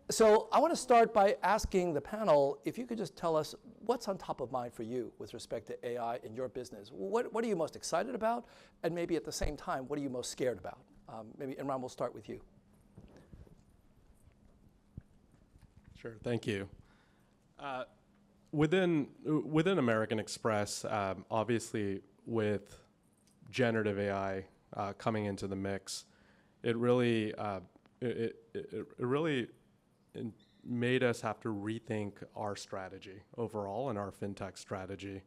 So I want to start by asking the panel if you could just tell us what's on top of mind for you with respect to AI in your business. What are you most excited about? And maybe at the same time, what are you most scared about? Maybe Imran, we'll start with you. Sure, thank you. Within American Express, obviously with generative AI coming into the mix, it really made us have to rethink our strategy overall and our fintech strategy.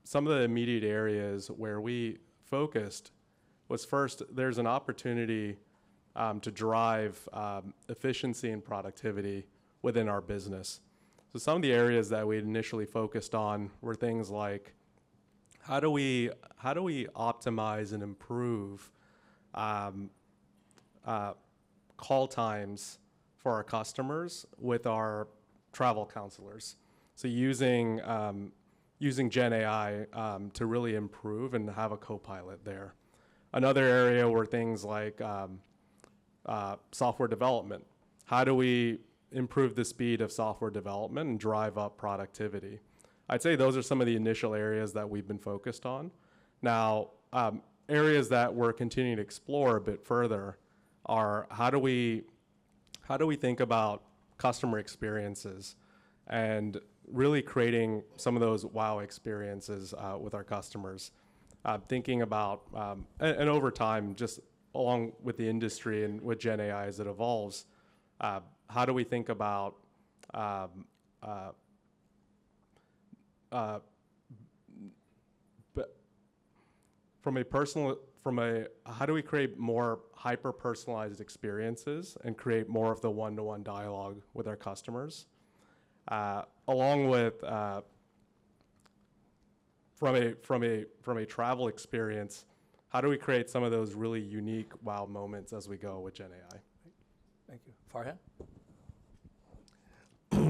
Some of the immediate areas where we focused was first, there's an opportunity to drive efficiency and productivity within our business. So some of the areas that we initially focused on were things like, how do we optimize and improve call times for our customers with our travel counselors? So using Gen AI to really improve and have a co-pilot there. Another area were things like software development. How do we improve the speed of software development and drive up productivity? I'd say those are some of the initial areas that we've been focused on. Now, areas that we're continuing to explore a bit further are how do we think about customer experiences and really creating some of those wow experiences with our customers. Thinking about, and over time, just along with the industry and with Gen AI as it evolves, how do we think about how do we create more hyper-personalized experiences and create more of the one-to-one dialogue with our customers, along with from a travel experience, how do we create some of those really unique wow moments as we go with Gen AI? Thank you. Farhan?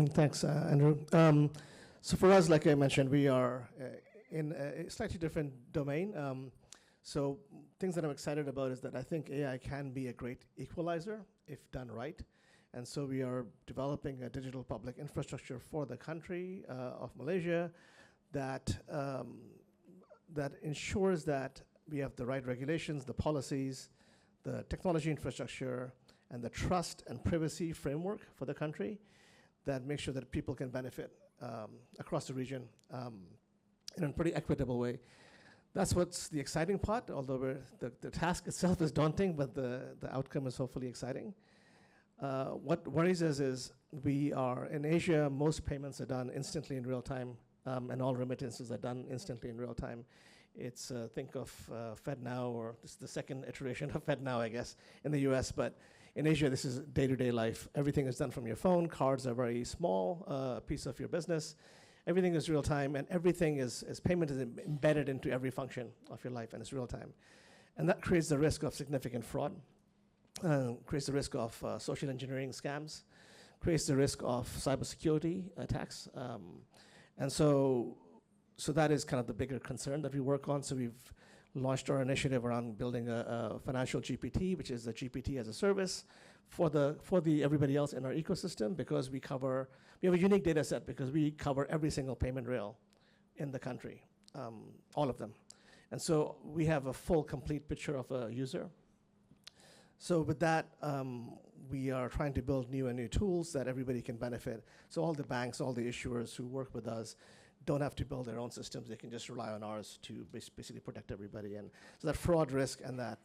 Thanks, Andrew. So for us, like I mentioned, we are in a slightly different domain. So things that I'm excited about is that I think AI can be a great equalizer if done right. And so we are developing a digital public infrastructure for the country of Malaysia that ensures that we have the right regulations, the policies, the technology infrastructure, and the trust and privacy framework for the country that make sure that people can benefit across the region in a pretty equitable way. That's what's the exciting part, although the task itself is daunting, but the outcome is hopefully exciting. What worries us is we are in Asia, most payments are done instantly in real time, and all remittances are done instantly in real time. It's think of FedNow, or this is the second iteration of FedNow, I guess, in the US, but in Asia, this is day-to-day life. Everything is done from your phone. Cards are a very small piece of your business. Everything is real time, and everything is payment is embedded into every function of your life, and it's real time. And that creates the risk of significant fraud, creates the risk of social engineering scams, creates the risk of cybersecurity attacks. And so that is kind of the bigger concern that we work on. So we've launched our initiative around building a financial GPT, which is a GPT as a service for everybody else in our ecosystem, because we have a unique data set because we cover every single payment rail in the country, all of them. And so we have a full, complete picture of a user. So with that, we are trying to build new tools that everybody can benefit. So all the banks, all the issuers who work with us don't have to build their own systems. They can just rely on ours to basically protect everybody. And so that fraud risk and that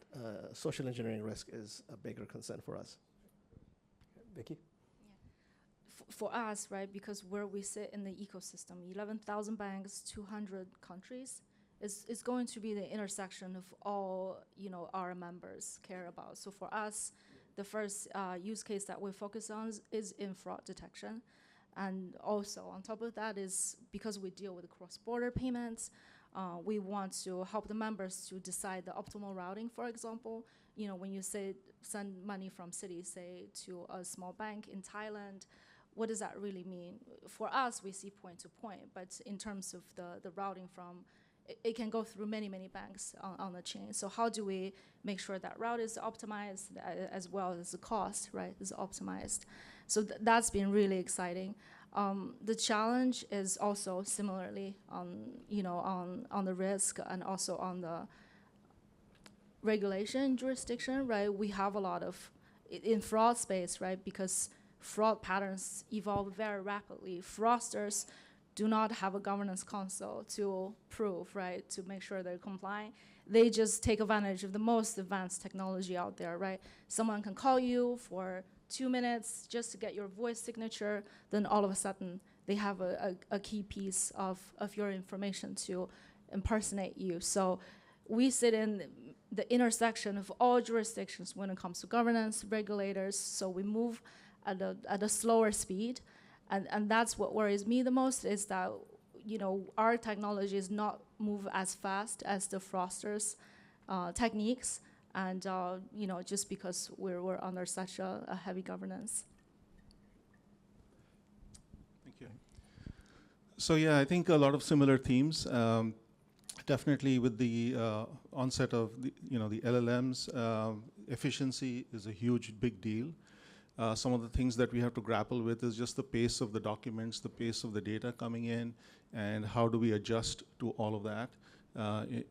social engineering risk is a bigger concern for us. Vicky? Yeah. For us, right, because where we sit in the ecosystem, 11,000 banks, 200 countries, is going to be the intersection of all our members care about. So for us, the first use case that we focus on is in fraud detection. And also on top of that is because we deal with cross-border payments, we want to help the members to decide the optimal routing. For example, when you send money from Citi, say, to a small bank in Thailand, what does that really mean? For us, we see point to point, but in terms of the routing from it can go through many, many banks on the chain. So how do we make sure that route is optimized as well as the cost, right, is optimized? So that's been really exciting. The challenge is also similarly on the risk and also on the regulation jurisdiction, right? We have a lot of, in fraud space, right, because fraud patterns evolve very rapidly. Fraudsters do not have a governance council to prove, right, to make sure they're compliant. They just take advantage of the most advanced technology out there, right? Someone can call you for 2 minutes just to get your voice signature, then all of a sudden they have a key piece of your information to impersonate you. So we sit in the intersection of all jurisdictions when it comes to governance, regulators, so we move at a slower speed. And that's what worries me the most, is that our technology is not move as fast as the fraudsters' techniques, and just because we're under such a heavy governance. Thank you. So yeah, I think a lot of similar themes. Definitely with the onset of the LLMs, efficiency is a huge, big deal. Some of the things that we have to grapple with is just the pace of the documents, the pace of the data coming in, and how do we adjust to all of that,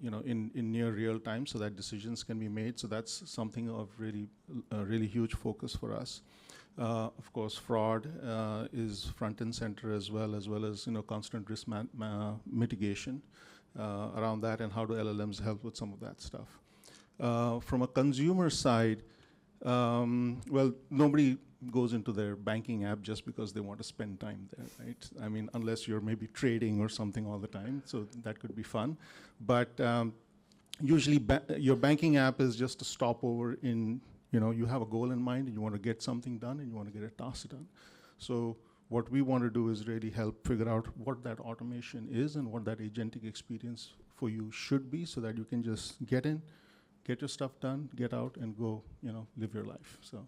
in near real time, so that decisions can be made. So that's something of really huge focus for us. Of course, fraud is front and center as well as constant risk mitigation around that, and how do LLMs help with some of that stuff. From a consumer side, well, nobody goes into their banking app just because they want to spend time there, right? I mean, unless you're maybe trading or something all the time, so that could be fun. But usually your banking app is just a stopover in, you have a goal in mind and you want to get something done and you want to get a task done. So what we want to do is really help figure out what that automation is and what that agentic experience for you should be, so that you can just get in, get your stuff done, get out, and go, live your life. So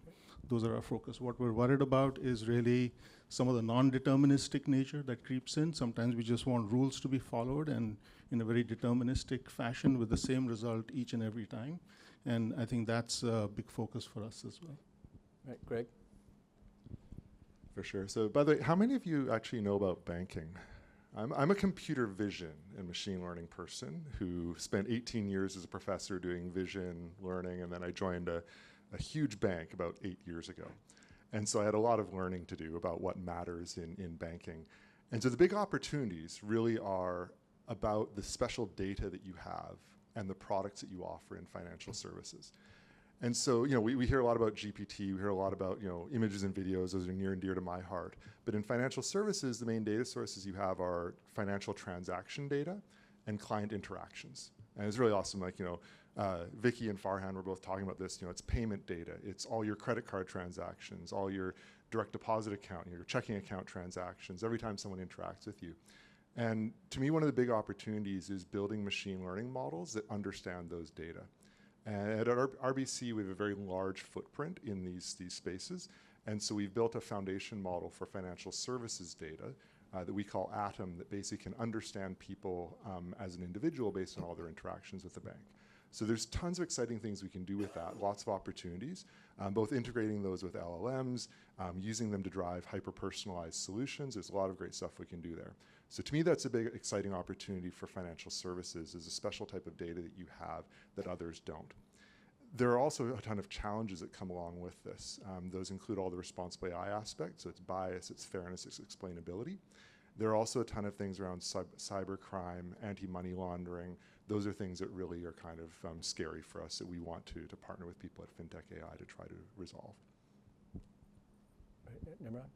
those are our focus. What we're worried about is really some of the non-deterministic nature that creeps in. Sometimes we just want rules to be followed and in a very deterministic fashion with the same result each and every time. And I think that's a big focus for us as well. Right, Greg? For sure. So by the way, how many of you actually know about banking? I'm a computer vision and machine learning person who spent 18 years as a professor doing vision learning, and then I joined a huge bank about 8 years ago. And so I had a lot of learning to do about what matters in banking. And so the big opportunities really are about the special data that you have and the products that you offer in financial services. And so, we hear a lot about GPT, we hear a lot about, images and videos. Those are near and dear to my heart. But in financial services, the main data sources you have are financial transaction data and client interactions. And it's really awesome, Vicky and Farhan were both talking about this, it's payment data, it's all your credit card transactions, all your direct deposit account, your checking account transactions, every time someone interacts with you. And to me, one of the big opportunities is building machine learning models that understand those data. And at RBC, we have a very large footprint in these spaces. And so we've built a foundation model for financial services data that we call Atom, that basically can understand people as an individual based on all their interactions with the bank. So there's tons of exciting things we can do with that, lots of opportunities, both integrating those with LLMs, using them to drive hyper-personalized solutions. There's a lot of great stuff we can do there. So to me, that's a big, exciting opportunity for financial services, is a special type of data that you have that others don't. There are also a ton of challenges that come along with this. Those include all the responsible AI aspects, so it's bias, it's fairness, it's explainability. There are also a ton of things around cybercrime, anti-money laundering. Those are things that really are kind of scary for us, that we want to partner with people at FinTechAI to try to resolve. Right, Nimrod?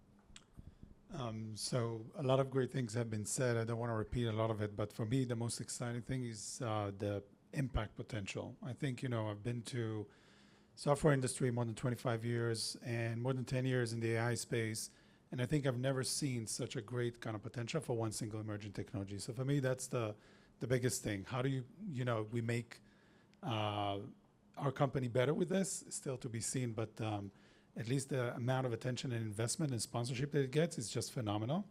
So a lot of great things have been said. I don't want to repeat a lot of it, but for me, the most exciting thing is the impact potential. I think, I've been to software industry more than 25 years and more than 10 years in the AI space. And I think I've never seen such a great kind of potential for one single emerging technology. So for me, that's the biggest thing. How do we make our company better with this? Still to be seen, but at least the amount of attention and investment and sponsorship that it gets is just phenomenal.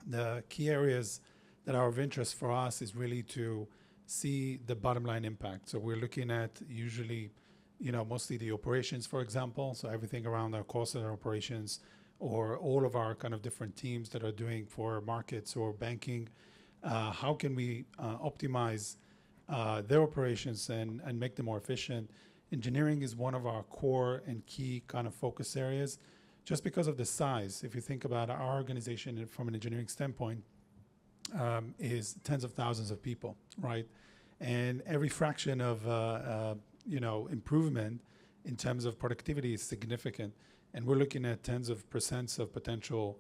The key areas that are of interest for us is really to see the bottom line impact. So we're looking at usually, mostly the operations, for example. So everything around our cost and operations, or all of our kind of different teams that are doing for markets or banking. How can we optimize their operations and make them more efficient? Engineering is one of our core and key kind of focus areas, just because of the size. If you think about our organization from an engineering standpoint, is tens of thousands of people, right? And every fraction of improvement in terms of productivity is significant. And we're looking at tens of % of potential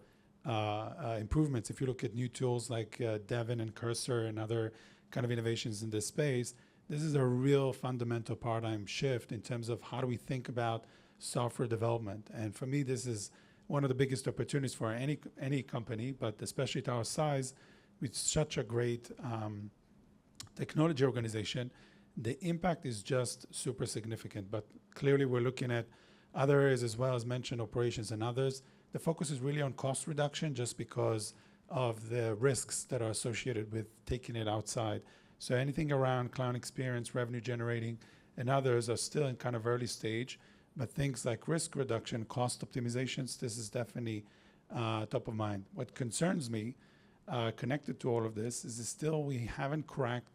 improvements. If you look at new tools like Devin and Cursor and other kind of innovations in this space, this is a real fundamental paradigm shift in terms of how do we think about software development. And for me, this is one of the biggest opportunities for any company, but especially to our size, with such a great technology organization. The impact is just super significant, but clearly we're looking at other areas as well, as mentioned, operations and others. The focus is really on cost reduction just because of the risks that are associated with taking it outside. So anything around client experience, revenue generating, and others are still in kind of early stage, but things like risk reduction, cost optimizations, this is definitely top of mind. What concerns me, connected to all of this, is still we haven't cracked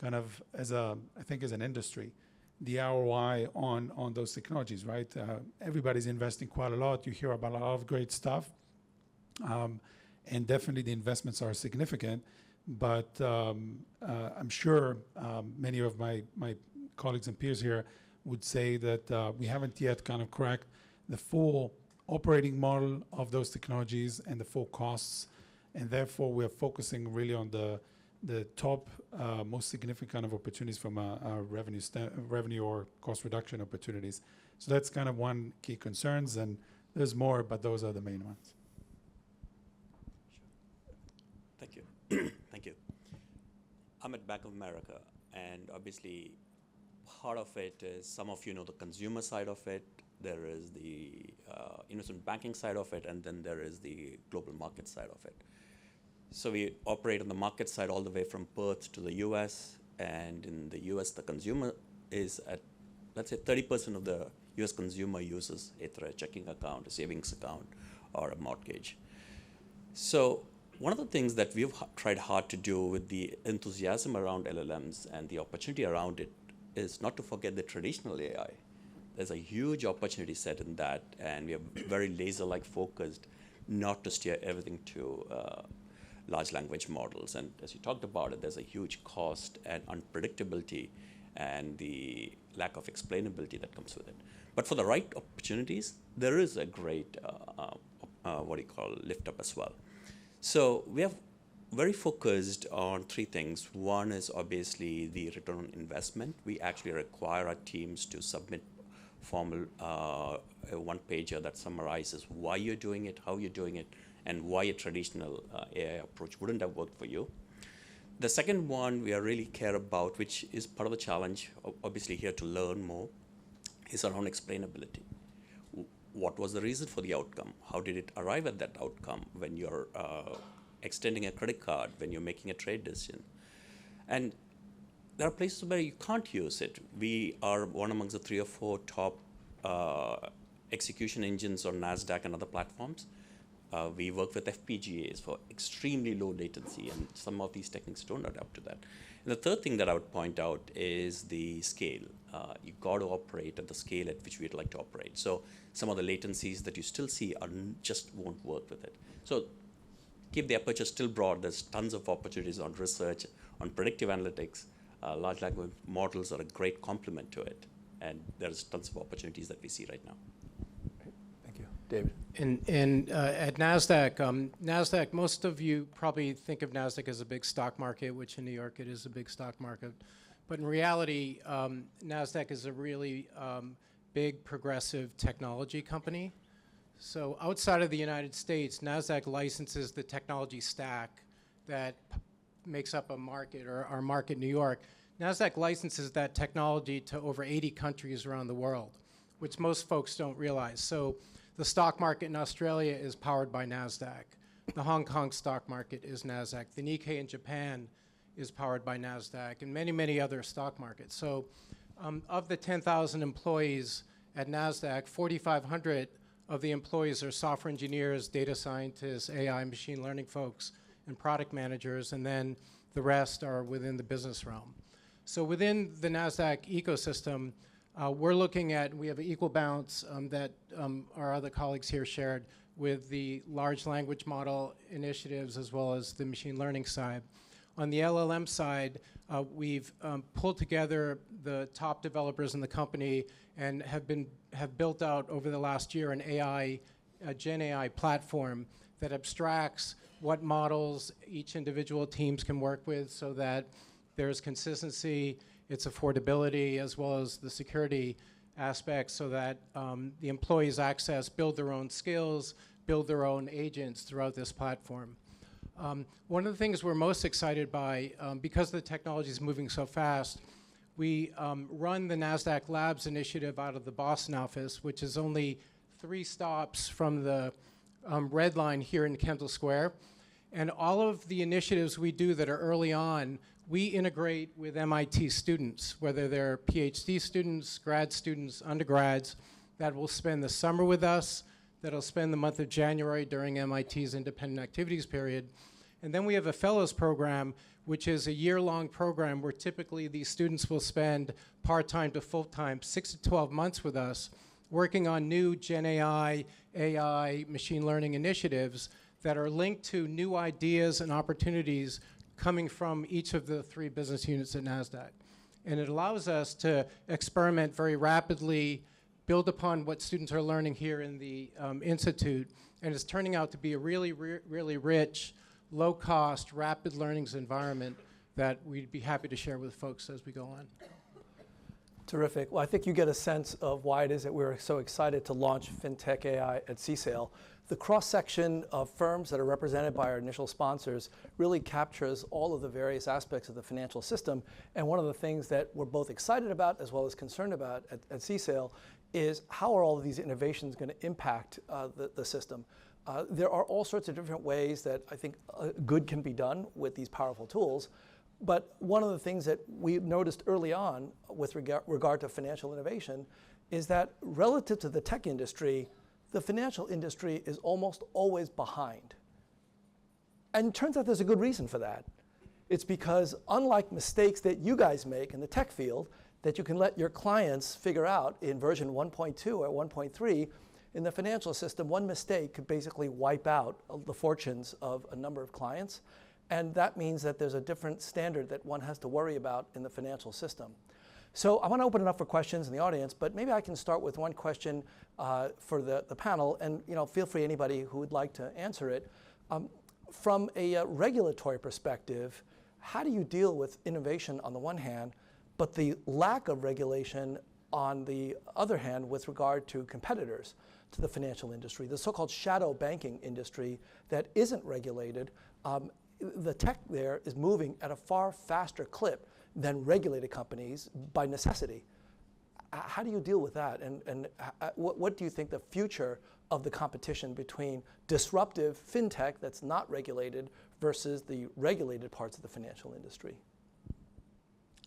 kind of I think as an industry, the ROI on those technologies, right? Everybody's investing quite a lot. You hear about a lot of great stuff. And definitely the investments are significant, but I'm sure many of my colleagues and peers here would say that we haven't yet kind of cracked the full operating model of those technologies and the full costs, and therefore we're focusing really on the top, most significant kind of opportunities from a revenue or cost reduction opportunities. So that's kind of one key concerns, and there's more, but those are the main ones. Thank you. Thank you. I'm at Bank of America, and obviously part of it is, some of you know the consumer side of it, there is the investment banking side of it, and then there is the global market side of it. So we operate on the market side all the way from Perth to the US, and in the US the consumer is at, let's say 30% of the US consumer uses either a checking account, a savings account, or a mortgage. So one of the things that we've tried hard to do with the enthusiasm around LLMs and the opportunity around it is not to forget the traditional AI. There's a huge opportunity set in that, and we are very laser-like focused not to steer everything to large language models. And as you talked about it, there's a huge cost and unpredictability and the lack of explainability that comes with it. But for the right opportunities, there is a great, lift up as well. So we have very focused on three things. One is obviously the return on investment. We actually require our teams to submit formal one-pager that summarizes why you're doing it, how you're doing it, and why a traditional AI approach wouldn't have worked for you. The second one we really care about, which is part of the challenge, obviously here to learn more, is around explainability. What was the reason for the outcome? How did it arrive at that outcome when you're extending a credit card, when you're making a trade decision? And there are places where you can't use it. We are one amongst the 3 or 4 top execution engines on NASDAQ and other platforms. We work with FPGAs for extremely low latency, and some of these techniques don't adapt to that. And the third thing that I would point out is the scale. You've got to operate at the scale at which we'd like to operate. So some of the latencies that you still see just won't work with it. So keep the aperture still broad. There's tons of opportunities on research, on predictive analytics. Large language models are a great complement to it, and there's tons of opportunities that we see right now. Thank you. David? And at NASDAQ, most of you probably think of NASDAQ as a big stock market, which in New York it is a big stock market. But in reality, NASDAQ is a really big progressive technology company. So outside of the United States, NASDAQ licenses the technology stack that makes up a market, or our market in New York. NASDAQ licenses that technology to over 80 countries around the world, which most folks don't realize. So the stock market in Australia is powered by NASDAQ. The Hong Kong stock market is NASDAQ. The Nikkei in Japan is powered by NASDAQ, and many, many other stock markets. So of the 10,000 employees at NASDAQ, 4,500 of the employees are software engineers, data scientists, AI, machine learning folks, and product managers, and then the rest are within the business realm. So within the NASDAQ ecosystem, we're looking at, we have an equal balance that our other colleagues here shared with the large language model initiatives as well as the machine learning side. On the LLM side, we've pulled together the top developers in the company and have built out over the last year an AI, Gen AI platform that abstracts what models each individual teams can work with so that there's consistency, its affordability, as well as the security aspects so that the employees build their own skills, build their own agents throughout this platform. One of the things we're most excited by, because the technology is moving so fast, we run the NASDAQ Labs initiative out of the Boston office, which is only 3 stops from the Red Line here in Kendall Square. And all of the initiatives we do that are early on, we integrate with MIT students, whether they're PhD students, grad students, undergrads, that will spend the summer with us, that'll spend the month of January during MIT's independent activities period. And then we have a fellows program, which is a year-long program where typically these students will spend part-time to full-time 6 to 12 months with us, working on new Gen AI, machine learning initiatives that are linked to new ideas and opportunities coming from each of the 3 business units at NASDAQ. And it allows us to experiment very rapidly, build upon what students are learning here in the Institute, and it's turning out to be a really, really rich, low-cost, rapid learnings environment that we'd be happy to share with folks as we go on. Terrific. Well, I think you get a sense of why it is that we're so excited to launch FinTechAI at CSAIL. The cross-section of firms that are represented by our initial sponsors really captures all of the various aspects of the financial system. And one of the things that we're both excited about as well as concerned about at CSAIL is how are all of these innovations going to impact the system. There are all sorts of different ways that I think good can be done with these powerful tools. But one of the things that we noticed early on with regard to financial innovation is that relative to the tech industry, the financial industry is almost always behind. And it turns out there's a good reason for that. It's because unlike mistakes that you guys make in the tech field that you can let your clients figure out in version 1.2 or 1.3, in the financial system, one mistake could basically wipe out the fortunes of a number of clients. And that means that there's a different standard that one has to worry about in the financial system. So I want to open it up for questions in the audience, but maybe I can start with one question for the panel, and feel free, anybody who would like to answer it. From a regulatory perspective, how do you deal with innovation on the one hand, but the lack of regulation on the other hand with regard to competitors to the financial industry, the so-called shadow banking industry that isn't regulated? The tech there is moving at a far faster clip than regulated companies by necessity. How do you deal with that? And what do you think the future of the competition between disruptive fintech that's not regulated versus the regulated parts of the financial industry?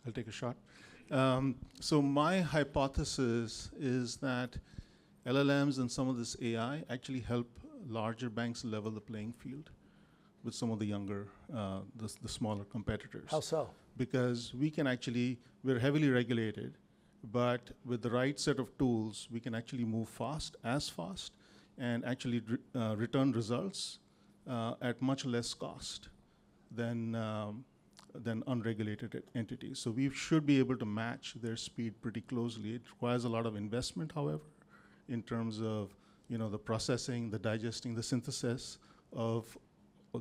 I'll take a shot. So my hypothesis is that LLMs and some of this AI actually help larger banks level the playing field with some of the younger, the smaller competitors. How so? Because we can actually, we're heavily regulated, but with the right set of tools, we can actually move fast, and actually return results at much less cost than unregulated entities. So we should be able to match their speed pretty closely. It requires a lot of investment, however, in terms of the processing, the digesting, the synthesis of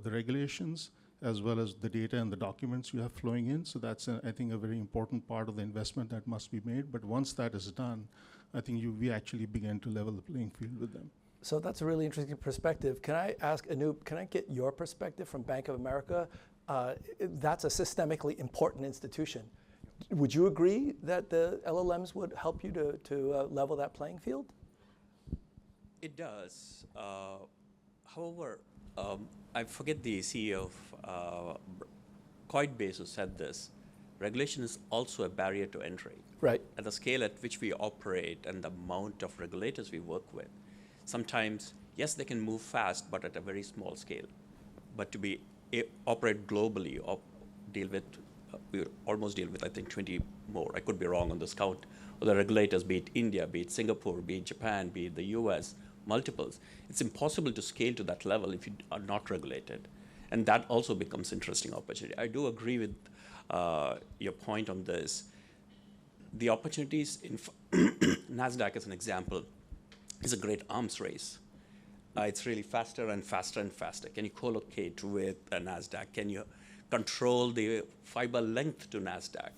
the regulations, as well as the data and the documents you have flowing in. So that's, I think, a very important part of the investment that must be made. But once that is done, I think we actually begin to level the playing field with them. So that's a really interesting perspective. Can I ask Anoop, can I get your perspective from Bank of America? That's a systemically important institution. Would you agree that the LLMs would help you to level that playing field? It does. However, I forget the CEO of Coinbase who said this. Regulation is also a barrier to entry. Right. At the scale at which we operate and the amount of regulators we work with, sometimes, yes, they can move fast, but at a very small scale. But to operate globally, or we almost deal with, I think, 20 more. I could be wrong on this count. Or the regulators, be it India, be it Singapore, be it Japan, be it the US, multiples. It's impossible to scale to that level if you are not regulated. And that also becomes interesting opportunity. I do agree with your point on this. The opportunities in NASDAQ, as an example, is a great arms race. It's really faster and faster and faster. Can you co-locate with a NASDAQ? Can you control the fiber length to NASDAQ?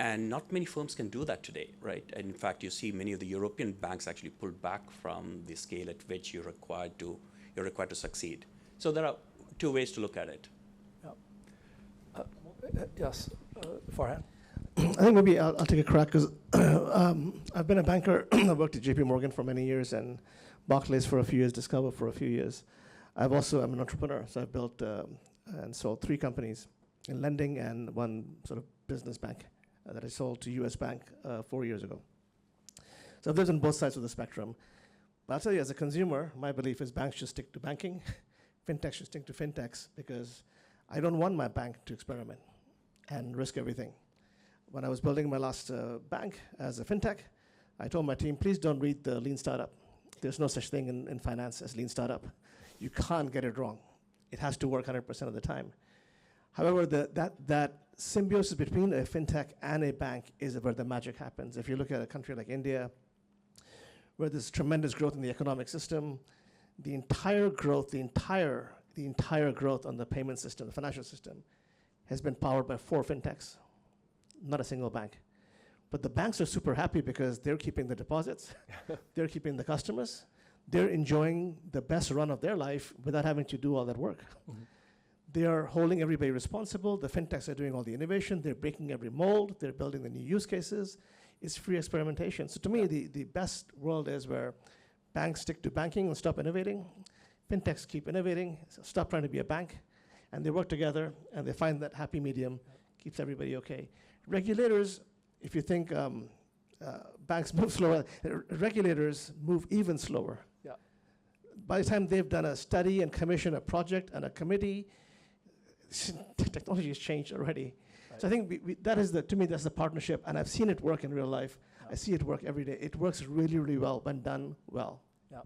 And not many firms can do that today, right? And in fact, you see many of the European banks actually pull back from the scale at which you're required to succeed. So there are two ways to look at it. Yes, Farhan. I think maybe I'll take a crack because I've been a banker. I worked at JP Morgan for many years and Barclays for a few years, Discover for a few years. I'm an entrepreneur, so I've built and sold 3 companies in lending and one sort of business bank that I sold to US Bank 4 years ago. So I've lived on both sides of the spectrum. But I'll tell you, as a consumer, my belief is banks should stick to banking, fintechs should stick to fintechs, because I don't want my bank to experiment and risk everything. When I was building my last bank as a fintech, I told my team, please don't read the lean startup. There's no such thing in finance as lean startup. You can't get it wrong. It has to work 100% of the time. However, that symbiosis between a fintech and a bank is where the magic happens. If you look at a country like India, where there's tremendous growth in the economic system, the entire growth on the payment system, the financial system, has been powered by 4 fintechs, not a single bank. But the banks are super happy because they're keeping the deposits, they're keeping the customers, they're enjoying the best run of their life without having to do all that work. Mm-hmm. They are holding everybody responsible. The fintechs are doing all the innovation. They're breaking every mold. They're building the new use cases. It's free experimentation. So to me, the best world is where banks stick to banking and stop innovating. Fintechs keep innovating, so stop trying to be a bank, and they work together, and they find that happy medium keeps everybody okay. Regulators, if you think banks move slower, regulators move even slower. Yeah. By the time they've done a study and commissioned a project and a committee, technology has changed already. Right. So I think to me, that's the partnership, and I've seen it work in real life. Yeah. I see it work every day. It works really, really well when done well. Yeah.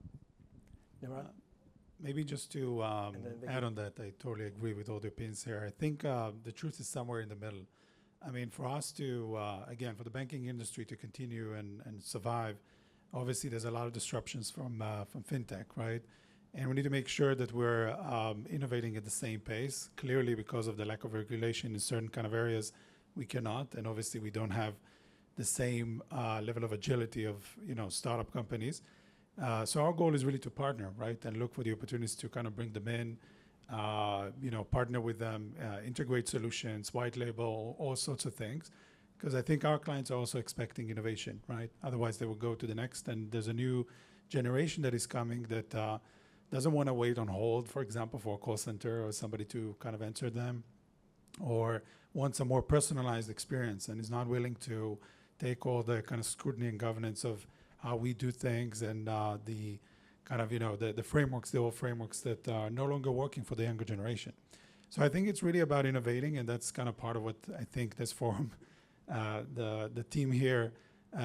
Nimrod? Maybe just to add on that, I totally agree with all the opinions here. I think the truth is somewhere in the middle. I mean, for us to, again, for the banking industry to continue and survive, obviously there's a lot of disruptions from fintech, right? And we need to make sure that we're innovating at the same pace. Clearly, because of the lack of regulation in certain kind of areas, we cannot, and obviously we don't have the same level of agility of startup companies. So our goal is really to partner, right, and look for the opportunities to kind of bring them in, partner with them, integrate solutions, white label, all sorts of things. Because I think our clients are also expecting innovation, right? Otherwise, they will go to the next. And there's a new generation that is coming that doesn't want to wait on hold, for example, for a call center or somebody to kind of answer them, or wants a more personalized experience and is not willing to take all the kind of scrutiny and governance of how we do things and the kind of, the frameworks, the old frameworks that are no longer working for the younger generation. So I think it's really about innovating, and that's kind of part of what I think this forum, the team here,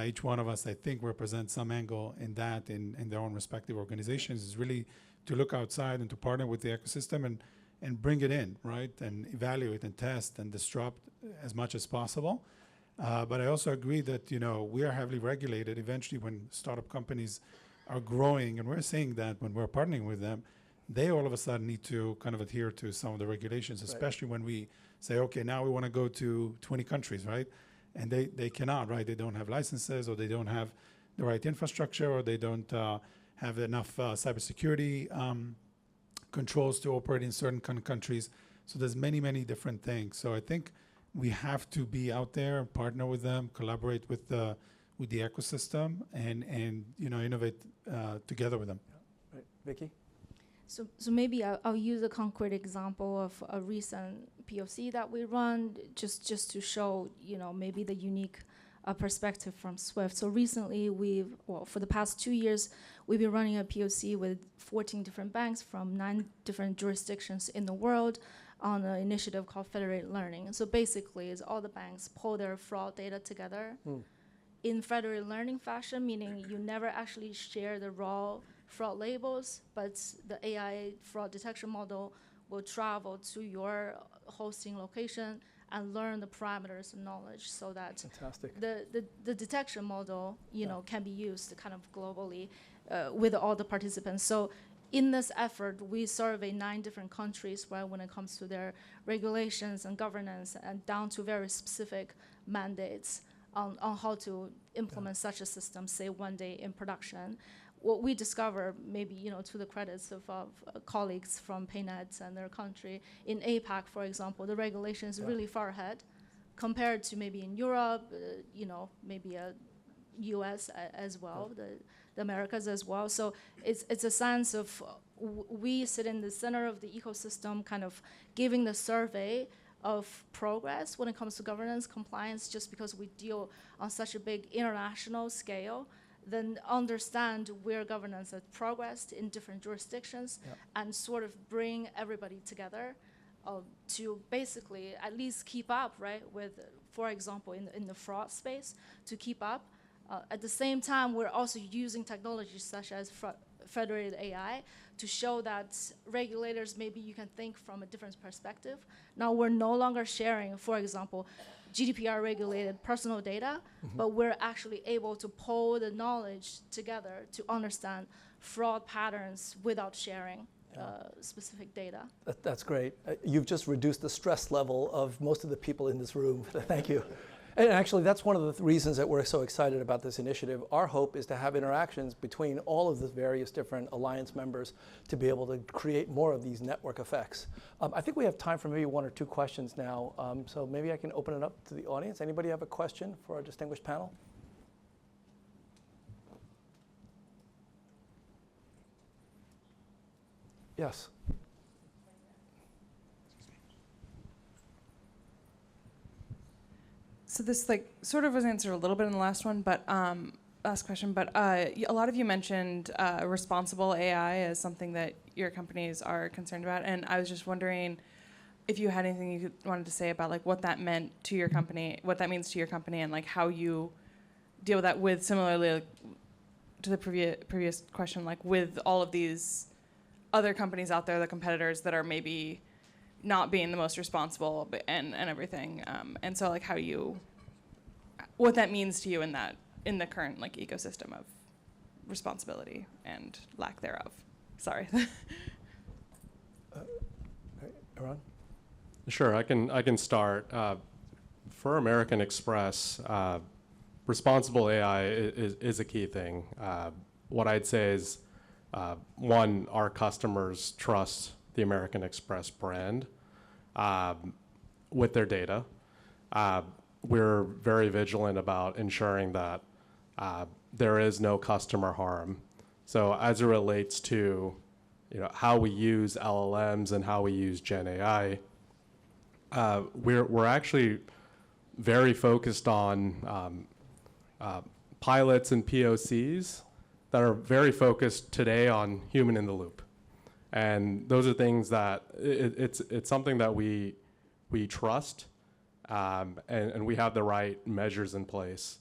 each one of us, I think, represents some angle in that in their own respective organizations, is really to look outside and to partner with the ecosystem and bring it in, right? And evaluate and test and disrupt as much as possible. But I also agree that, we are heavily regulated. Eventually, when startup companies are growing, and we're seeing that when we're partnering with them, they all of a sudden need to kind of adhere to some of the regulations, especially when we say, okay, now we want to go to 20 countries, right? And they cannot, right? They don't have licenses, or they don't have the right infrastructure, or they don't have enough cybersecurity controls to operate in certain countries. So there's many, many different things. So I think we have to be out there, partner with them, collaborate with the ecosystem, and innovate together with them. Right, Vicky? So maybe I'll use a concrete example of a recent POC that we run, just to show, maybe the unique perspective from Swift. So recently for the past 2 years, we've been running a POC with 14 different banks from 9 different jurisdictions in the world on an initiative called Federated Learning. And so basically, is all the banks pull their fraud data together in federated learning fashion, meaning you never actually share the raw fraud labels, but the AI fraud detection model will travel to your hosting location and learn the parameters and knowledge, so that the detection model, can be used kind of globally with all the participants. So in this effort, we survey 9 different countries, right, when it comes to their regulations and governance, and down to very specific mandates on how to implement such a system, say one day in production. What we discover, maybe to the credits of colleagues from PayNet and their country, in APAC, for example, the regulation is really far ahead compared to maybe in Europe, maybe US as well, the Americas as well. So it's a sense of we sit in the center of the ecosystem, kind of giving the survey of progress when it comes to governance, compliance, just because we deal on such a big international scale, then understand where governance has progressed in different jurisdictions and sort of bring everybody together to basically at least keep up, right, with, for example, in the fraud space, to keep up. At the same time, we're also using technologies such as federated AI to show that regulators, maybe you can think from a different perspective. Now we're no longer sharing, for example, GDPR regulated personal data, but we're actually able to pull the knowledge together to understand fraud patterns without sharing specific data. That's great. You've just reduced the stress level of most of the people in this room. Thank you. And actually, that's one of the reasons that we're so excited about this initiative. Our hope is to have interactions between all of the various different alliance members to be able to create more of these network effects. I think we have time for maybe 1 or 2 questions now. So maybe I can open it up to the audience. Anybody have a question for our distinguished panel? Yes. So this sort of was answered a little bit in the last one, but last question. But a lot of you mentioned responsible AI as something that your companies are concerned about, and I was just wondering if you had anything you wanted to say about what that meant to your company, what that means to your company, and how you deal with that. With similarly to the previous question, with all of these other companies out there, the competitors that are maybe not being the most responsible and everything, and so how you, what that means to you in the current ecosystem of responsibility and lack thereof. Sorry. Aaron? Sure, I can start. For American Express, responsible AI is a key thing. What I'd say is, one, our customers trust the American Express brand with their data. We're very vigilant about ensuring that there is no customer harm. So as it relates to how we use LLMs and how we use Gen AI, we're actually very focused on pilots and POCs that are very focused today on human in the loop. And those are things that it's something that we trust, and we have the right measures in place.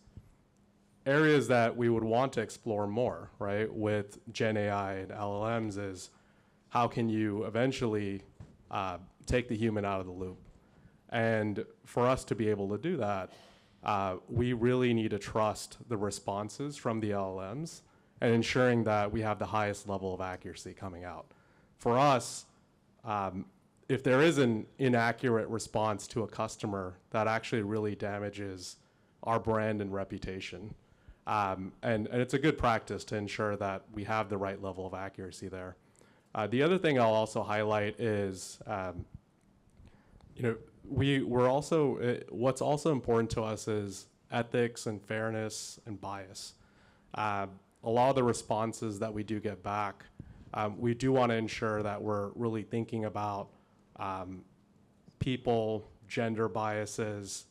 Areas that we would want to explore more, right, with Gen AI and LLMs is how can you eventually take the human out of the loop? And for us to be able to do that, we really need to trust the responses from the LLMs and ensuring that we have the highest level of accuracy coming out. For us, if there is an inaccurate response to a customer, that actually really damages our brand and reputation. And it's a good practice to ensure that we have the right level of accuracy there. The other thing I'll also highlight is, we're also, what's also important to us is ethics and fairness and bias. A lot of the responses that we do get back we do want to ensure that we're really thinking about people, gender biases,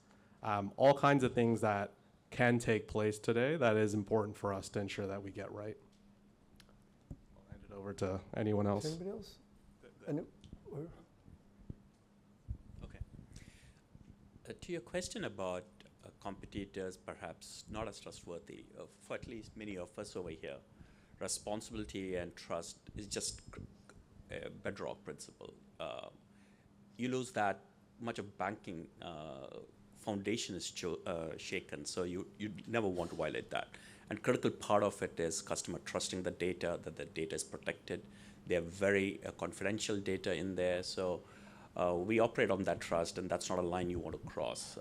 all kinds of things that can take place today that is important for us to ensure that we get right. I'll hand it over to anyone else. Anybody else? Okay. To your question about competitors perhaps not as trustworthy, for at least many of us over here, responsibility and trust is just a bedrock principle. You lose that, much of banking foundation is shaken, so you never want to violate that. And critical part of it is customer trusting the data, that the data is protected. They have very confidential data in there, so we operate on that trust, and that's not a line you want to cross.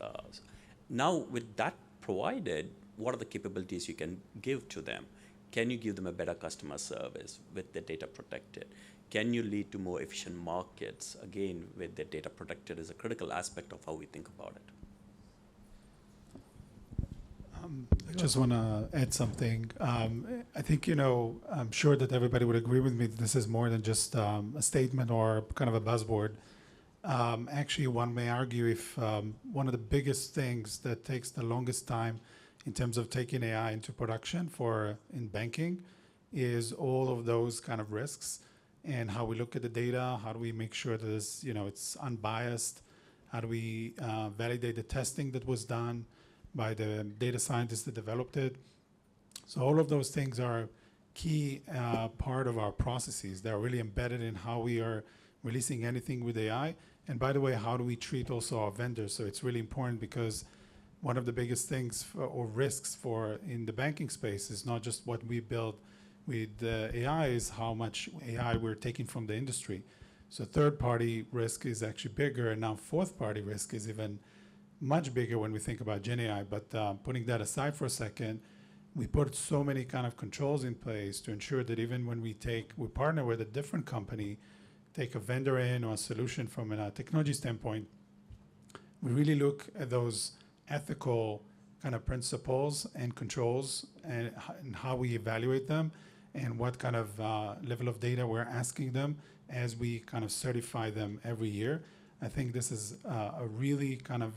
Now, with that provided, what are the capabilities you can give to them? Can you give them a better customer service with the data protected? Can you lead to more efficient markets? Again, with the data protected is a critical aspect of how we think about it. I just want to add something. I think, I'm sure that everybody would agree with me that this is more than just a statement or kind of a buzzword. Actually, one may argue if one of the biggest things that takes the longest time in terms of taking AI into production in banking is all of those kind of risks and how we look at the data, how do we make sure that it's unbiased, how do we validate the testing that was done by the data scientists that developed it. So all of those things are key part of our processes. They're really embedded in how we are releasing anything with AI. And by the way, how do we treat also our vendors? So it's really important because one of the biggest things or risks in the banking space is not just what we build with AI, is how much AI we're taking from the industry. So third-party risk is actually bigger, and now fourth-party risk is even much bigger when we think about Gen AI. But putting that aside for a second, we put so many kind of controls in place to ensure that even when we partner with a different company, take a vendor in or a solution from a technology standpoint, we really look at those ethical kind of principles and controls and how we evaluate them and what kind of level of data we're asking them as we kind of certify them every year. I think this is a really kind of,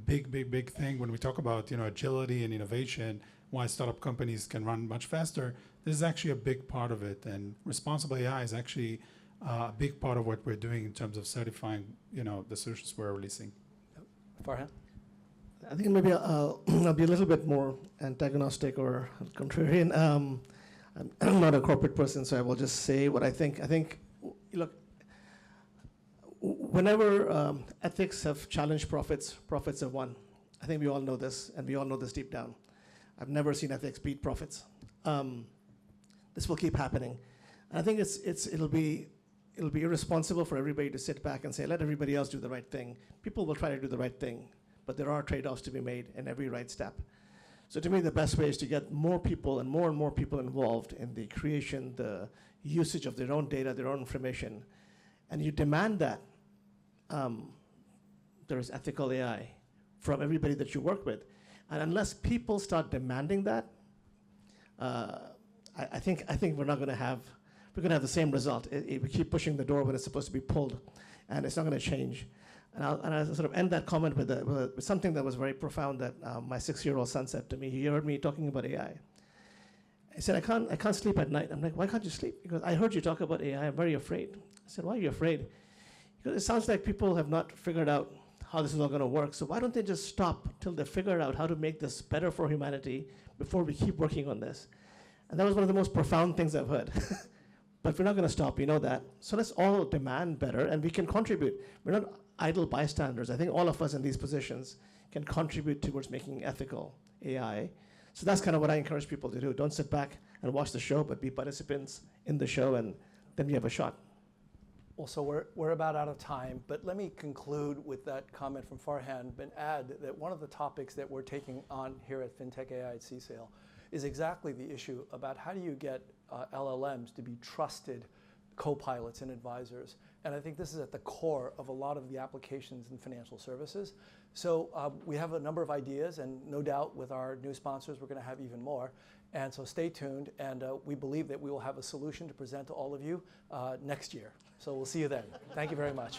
big thing when we talk about, agility and innovation, why startup companies can run much faster. This is actually a big part of it, and responsible AI is actually a big part of what we're doing in terms of certifying, the solutions we're releasing. Farhan? I think maybe I'll be a little bit more antagonistic or contrarian. I'm not a corporate person, so I will just say what I think. I think, look, whenever ethics have challenged profits, profits have won. I think we all know this, and we all know this deep down. I've never seen ethics beat profits. This will keep happening. And I think it'll be irresponsible for everybody to sit back and say, let everybody else do the right thing. People will try to do the right thing, but there are trade-offs to be made in every right step. So to me, the best way is to get more people and more people involved in the creation, the usage of their own data, their own information. And you demand that there is ethical AI from everybody that you work with. And unless people start demanding that, I think we're not going to have, we're going to have the same result. We keep pushing the door when it's supposed to be pulled, and it's not going to change. And I'll sort of end that comment with something that was very profound that my 6-year-old son said to me. He heard me talking about AI. He said, I can't sleep at night. I'm like, why can't you sleep? Because I heard you talk about AI. I'm very afraid. I said, why are you afraid? Because it sounds like people have not figured out how this is all going to work. So why don't they just stop till they figure out how to make this better for humanity before we keep working on this? And that was one of the most profound things I've heard. But we're not going to stop, we know that. So let's all demand better, and we can contribute. We're not idle bystanders. I think all of us in these positions can contribute towards making ethical AI. So that's kind of what I encourage people to do. Don't sit back and watch the show, but be participants in the show, and then we have a shot. Well, so we're about out of time, but let me conclude with that comment from Farhan and add that one of the topics that we're taking on here at FinTechAI at CSAIL is exactly the issue about how do you get LLMs to be trusted co-pilots and advisors. And I think this is at the core of a lot of the applications in financial services. So we have a number of ideas, and no doubt with our new sponsors, we're going to have even more. And so stay tuned, and we believe that we will have a solution to present to all of you next year. So we'll see you then. Thank you very much.